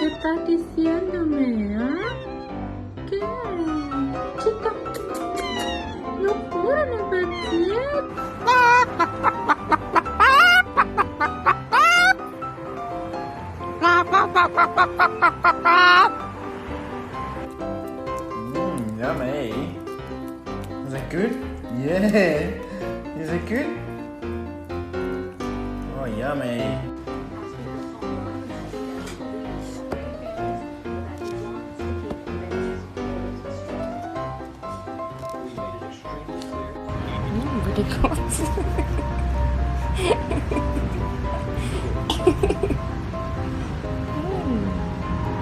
¿Qué estás diciéndome? ¿Ah? ¿Qué? Chica, no puedo, no me quiero. Yummy. Is it good? Yeah. Is it good? Oh, yummy. Really gross.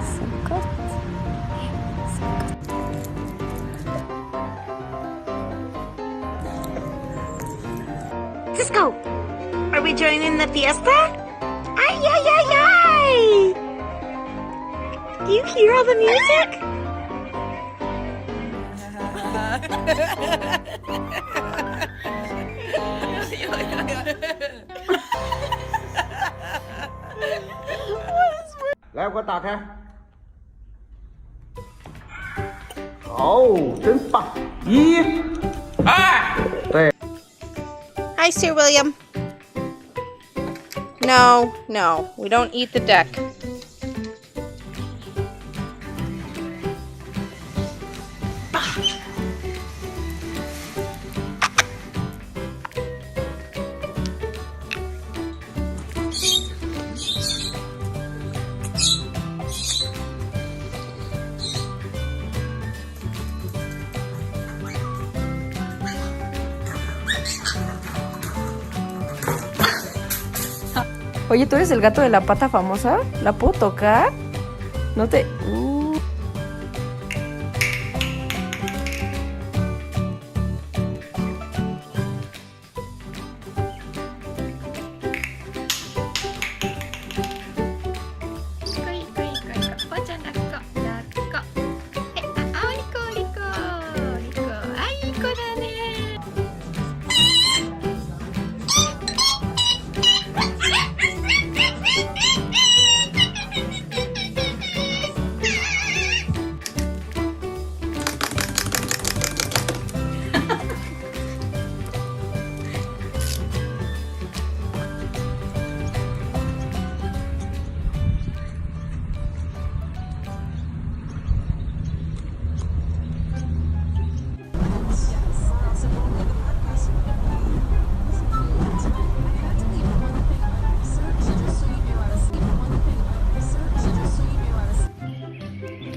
So good. Cisco, are we joining the fiesta? Ay, ay, ay, ay! Do you hear all the music? Leo có tật ha? Ồ, trứng bạc. Yeah. Hi, Sir William. No, no, we don't eat the deck. Oye, ¿tú eres el gato de la pata famosa? ¿La puedo tocar? No te... Oh,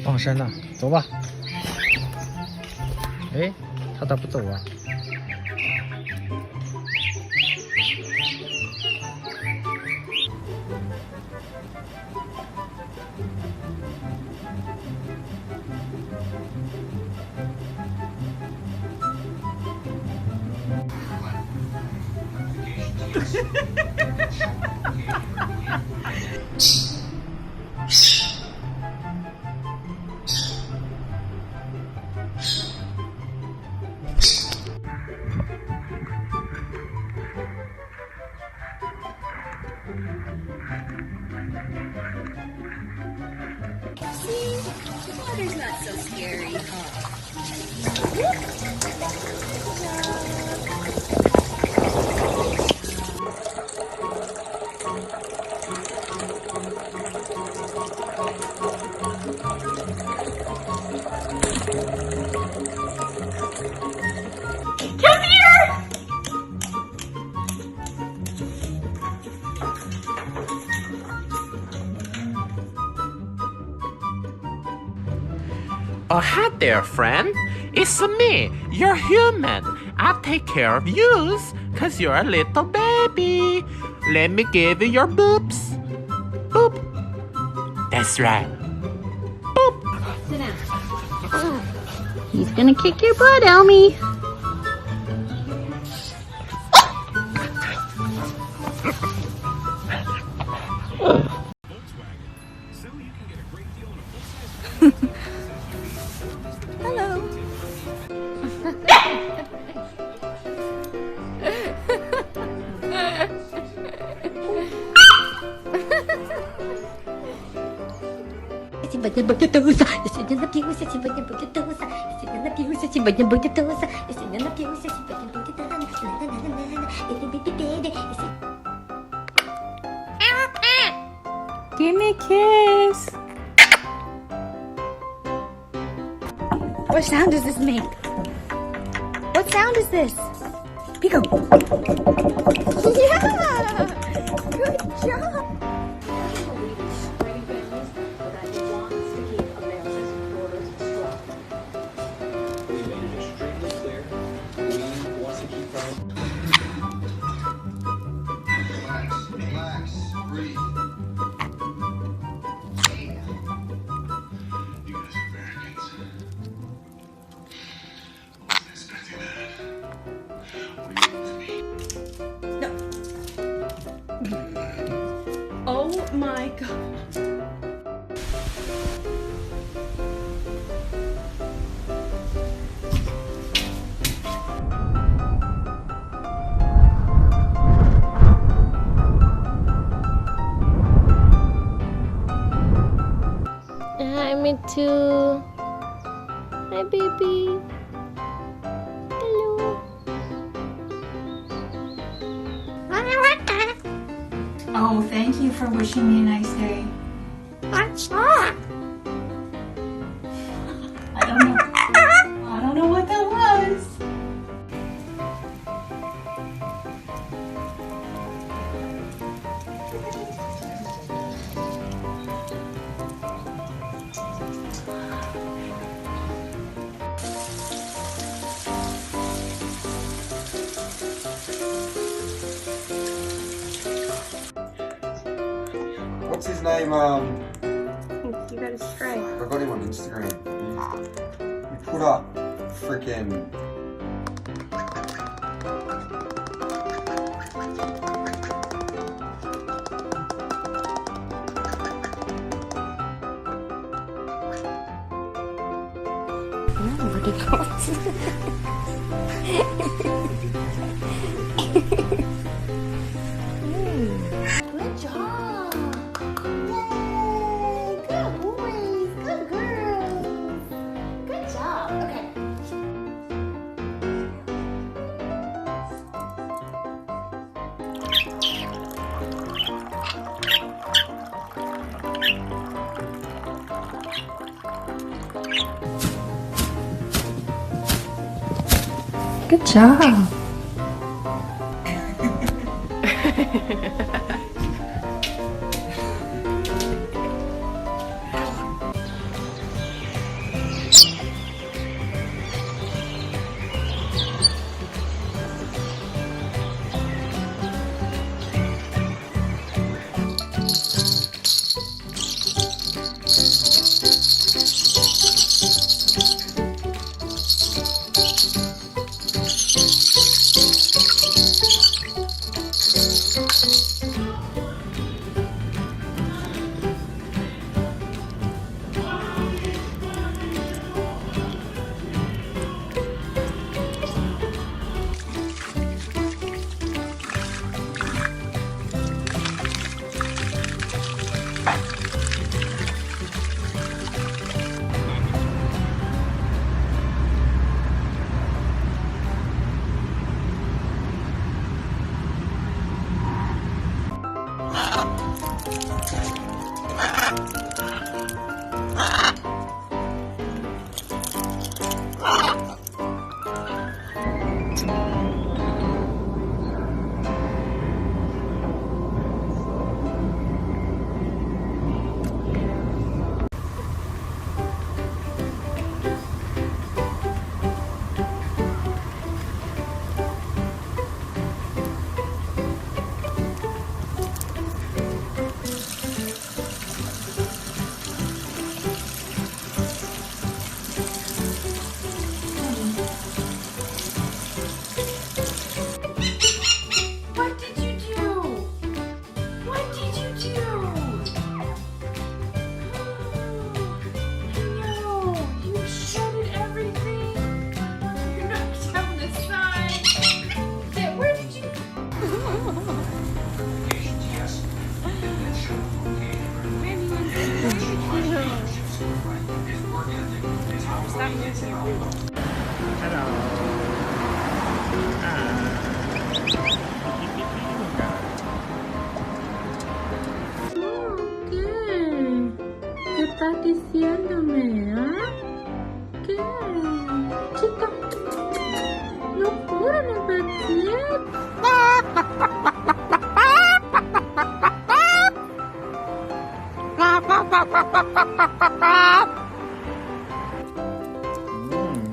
放生了，走吧。哎，他咋不走啊？Water's not so scary, Come here! Oh, hi there, friend. It's me, your human. I'll take care of you, cause you're a little baby. Let me give you your boobs. Boop. That's right. Boop. Sit down. He's gonna kick your butt, Elmy. сегодня будет туса. Я сегодня напьюсь, сегодня будет туса. Я сегодня напьюсь, сегодня будет туса. Я сегодня напьюсь, сегодня будет туса. Give me a kiss. What sound does this make? What sound is this? Pico. Yeah! Good job! Oh my god. Hi, me too. Hi, baby. Hello. Oh, thank you for wishing me a nice day. I don't know what that was. What's his name? You got a stripe. I got him on Instagram. He put up freaking. Nobody goes. Good job. Yay. Good boys. Good girls. Good job. Okay. Good job.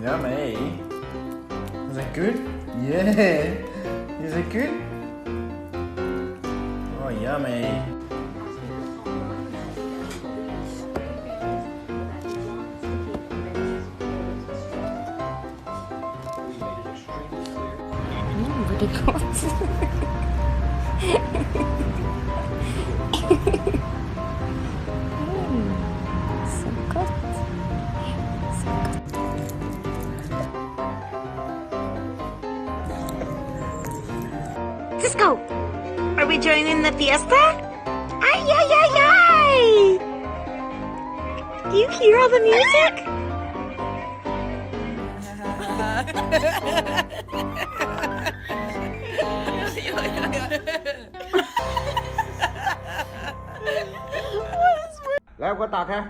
Yummy. Is it good? Yeah. Is it good? Oh, yummy. Cisco, are we joining the fiesta? Ay, ay, ay, ay! Do you hear all the music? Lại qua tạc ha.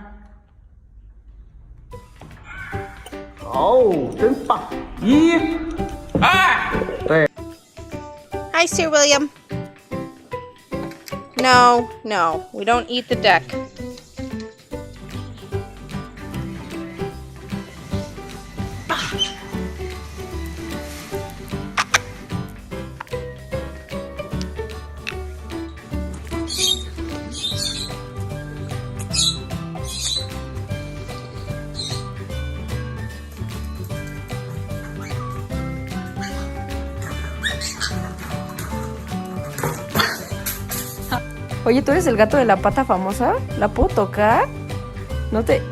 Ồ,真棒！一、二，对。 Hi, Sir William. No, no, we don't eat the deck. Oye, ¿tú eres el gato de la pata famosa? ¿La puedo tocar? No te...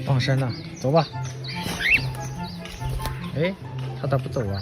放生了，走吧。哎，他咋不走啊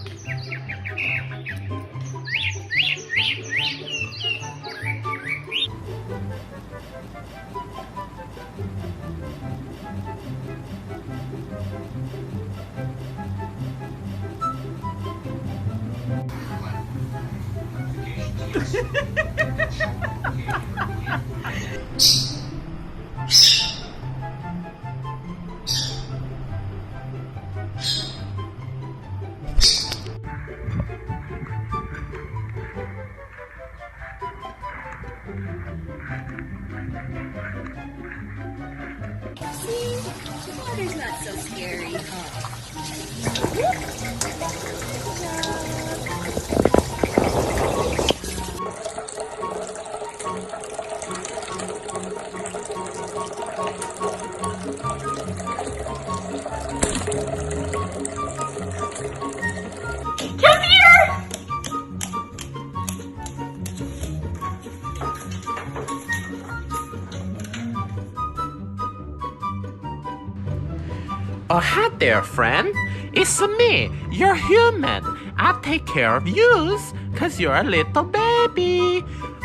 ？Oh, hi there, friend. It's me, your human. I'll take care of yous, cause you're a little baby.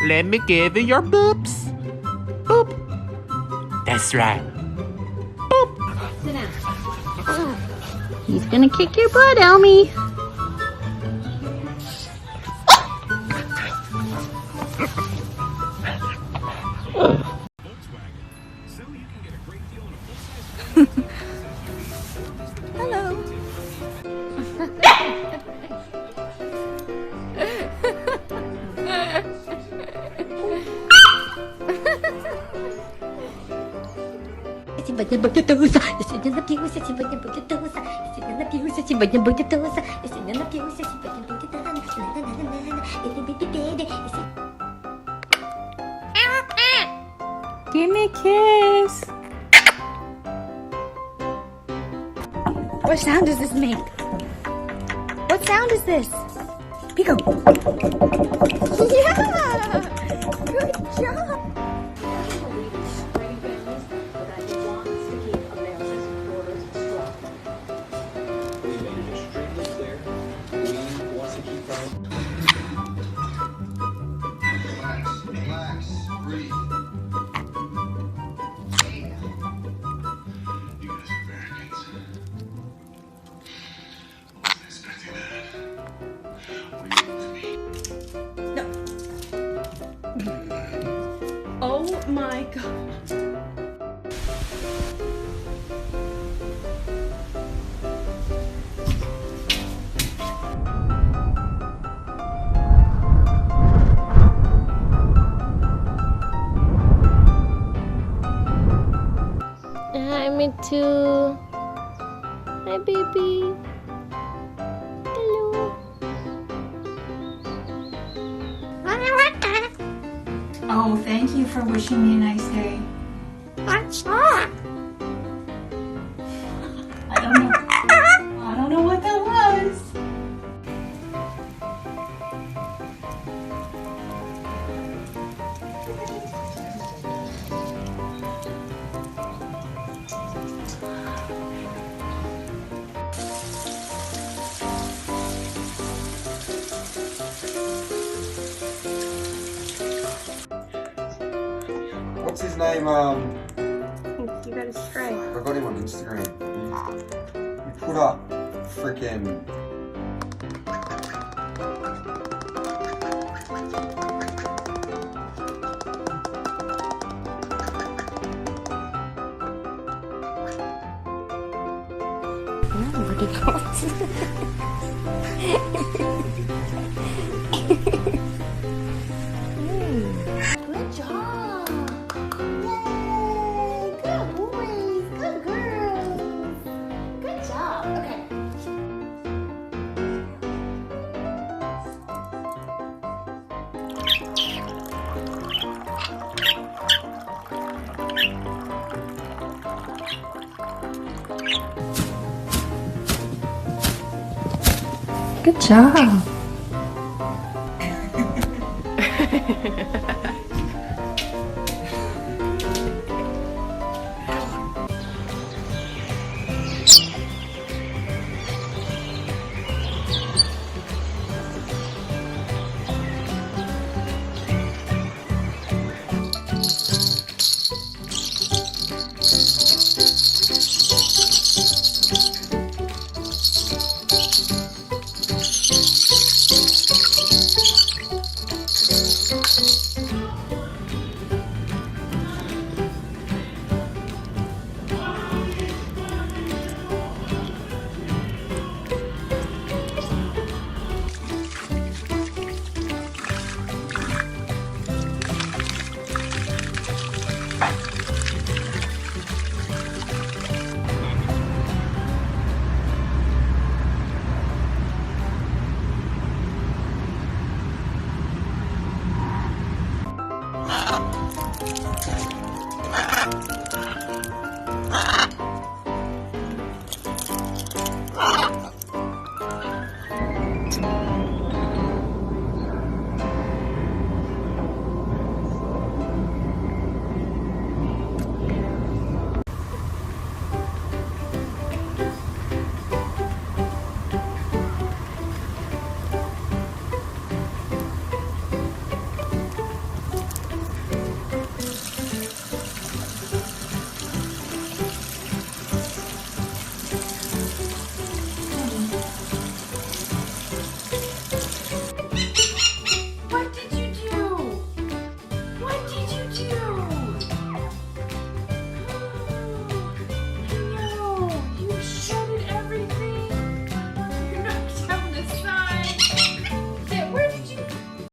Let me give you your boobs. Boop. That's right. Boop. He's gonna kick your butt, Elmy. Сегодня будет туса, сегодня напьюся, сегодня будет туса, сегодня напьюся, сегодня будет туса, сегодня напьюся, сегодня будет туса. It's a baby daddy. It's a... Give me a kiss. What sound does this make? What sound is this? Pico. Yeah! Good job! Relax, breathe. You guys are Americans. Wasn't expecting that. What are you with me? Oh my god. Hi, me too. Hi, baby. Hello. Oh, thank you for wishing me a nice day. I don't know what that was. What's his name? You got a stray. I got him on Instagram. He put up freaking. Good job. Yay. Good boys. Good girls. Good job. Okay. Good job.